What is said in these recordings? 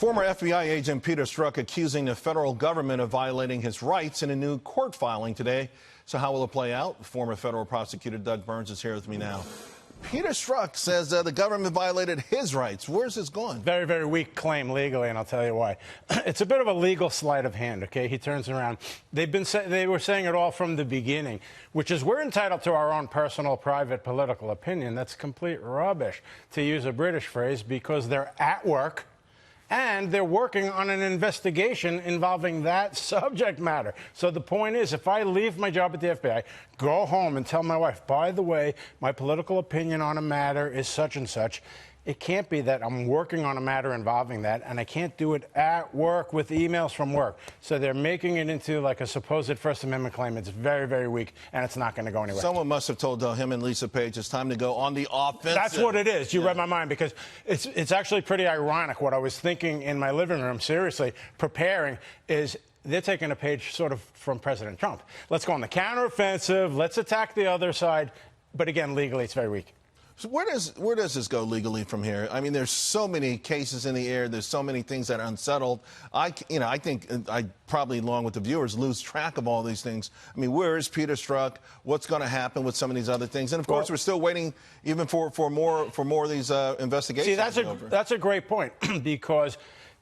Former FBI agent Peter Strzok accusing the federal government of violating his rights in a new court filing today. So how will it play out? Former federal prosecutor Doug Burns is here with me now. Peter Strzok says the government violated his rights. Where's this going? Very, very weak claim legally, and I'll tell you why. It's a bit of a legal sleight of hand, okay? He turns around. They were saying it all from the beginning, which is we're entitled to our own personal, private, political opinion. That's complete rubbish, to use a British phrase, because they're at work and they're working on an investigation involving that subject matter. So the point is, if I leave my job at the FBI, go home and tell my wife, by the way, my political opinion on a matter is such and such, it can't be that I'm working on a matter involving that, and I can't do it at work with emails from work. So they're making it into like a supposed First Amendment claim. It's very, very weak, and it's not going to go anywhere. Someone must have told him and Lisa Page it's time to go on the offensive. That's what it is. You read my mind, because it's actually pretty ironic. What I was thinking in my living room, seriously, preparing, is they're taking a page sort of from President Trump. Let's go on the counteroffensive. Let's attack the other side. But again, legally, it's very weak. So where does this go legally from here? I mean, there's so many cases in the air. There's so many things that are unsettled. I think I probably, along with the viewers, lose track of all these things. I mean, where is Peter Strzok? What's going to happen with some of these other things? And of course, we're still waiting even for more of these investigations. See, that's a great point, because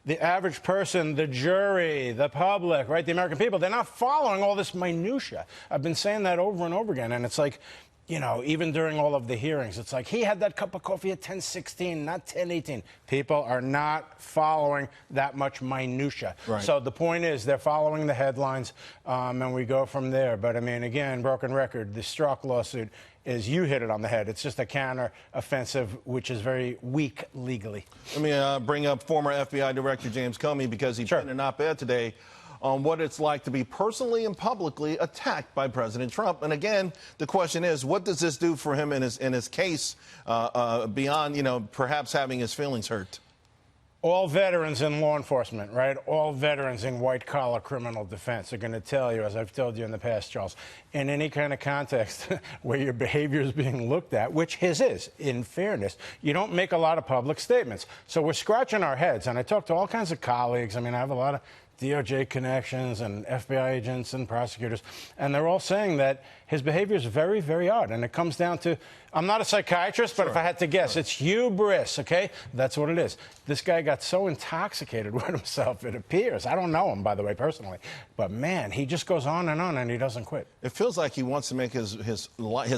the average person, the jury, the public, right, the American people, they're not following all this minutia. I've been saying that over and over again, and it's like, you know, even during all of the hearings, it's like he had that cup of coffee at 10:16, not 10:18. People are not following that much minutia. Right. So the point is, they're following the headlines, and we go from there. But I mean, again, broken record. The Strzok lawsuit is, you hit it on the head. It's just a counter-offensive, which is very weak legally. Let me bring up former FBI Director James Comey, because he penned an op-ed today on what it's like to be personally and publicly attacked by President Trump. And again, the question is, what does this do for him in his case beyond, you know, perhaps having his feelings hurt? All veterans in law enforcement, right? All veterans in white-collar criminal defense are going to tell you, as I've told you in the past, Charles, in any kind of context where your behavior is being looked at, which his is, in fairness, you don't make a lot of public statements. So we're scratching our heads, and I talk to all kinds of colleagues. I mean, I have a lot of DOJ connections and FBI agents and prosecutors, and they're all saying that his behavior is very, very odd. And it comes down to, I'm not a psychiatrist, but if I had to guess, it's hubris, okay? That's what it is. This guy got so intoxicated with himself, it appears. I don't know him, by the way, personally. But, man, he just goes on, and he doesn't quit. It feels like he wants to make his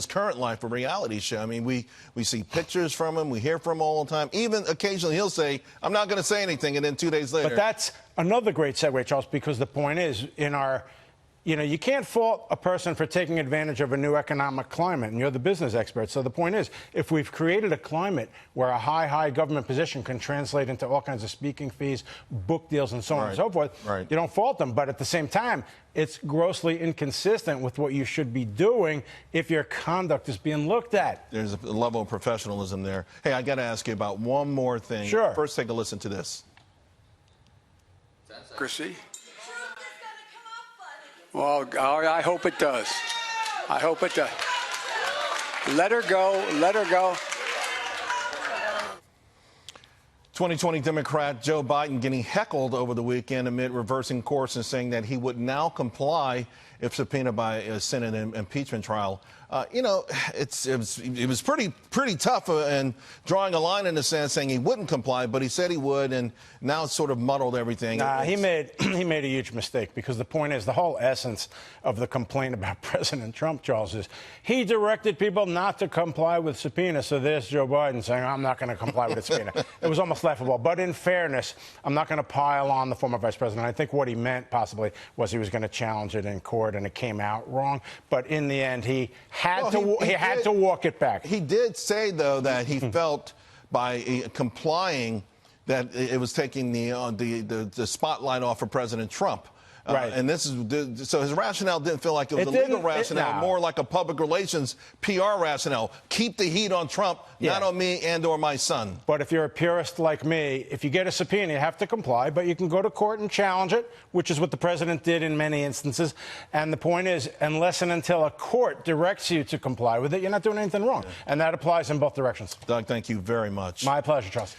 current life a reality show. I mean, we see pictures from him. We hear from him all the time. Even occasionally he'll say, I'm not going to say anything, and then 2 days later. But that's another great segue, Charles, because the point is, you know, you can't fault a person for taking advantage of a new economic climate, and you're the business expert. So the point is, if we've created a climate where a high government position can translate into all kinds of speaking fees, book deals, and so on and so forth, you don't fault them. But at the same time, it's grossly inconsistent with what you should be doing if your conduct is being looked at. There's a level of professionalism there. Hey, I got to ask you about one more thing. Sure. First, take a listen to this. Chrissy? Well, I hope it does. I hope it does. Let her go. Let her go. 2020 Democrat Joe Biden getting heckled over the weekend amid reversing course and saying that he would now comply if subpoenaed by a Senate impeachment trial. You know, it was pretty tough and drawing a line in the sand, saying he wouldn't comply, but he said he would, and now it's sort of muddled everything. He made a huge mistake, because the point is, the whole essence of the complaint about President Trump, Charles, is he directed people not to comply with subpoenas. So there's Joe Biden saying, I'm not going to comply with a subpoena. It was almost laughable. But in fairness, I'm not going to pile on the former vice president. I think what he meant possibly was he was going to challenge it in court, and it came out wrong. But in the end, he had to walk it back. He did say, though, that he felt by complying that it was taking the spotlight off of President Trump. Right. And this is so his rationale didn't feel like it was a legal rationale, more like a public relations PR rationale. Keep the heat on Trump, not on me and or my son. But if you're a purist like me, if you get a subpoena, you have to comply, but you can go to court and challenge it, which is what the president did in many instances. And the point is, unless and until a court directs you to comply with it, you're not doing anything wrong. And that applies in both directions. Doug, thank you very much. My pleasure, Charles.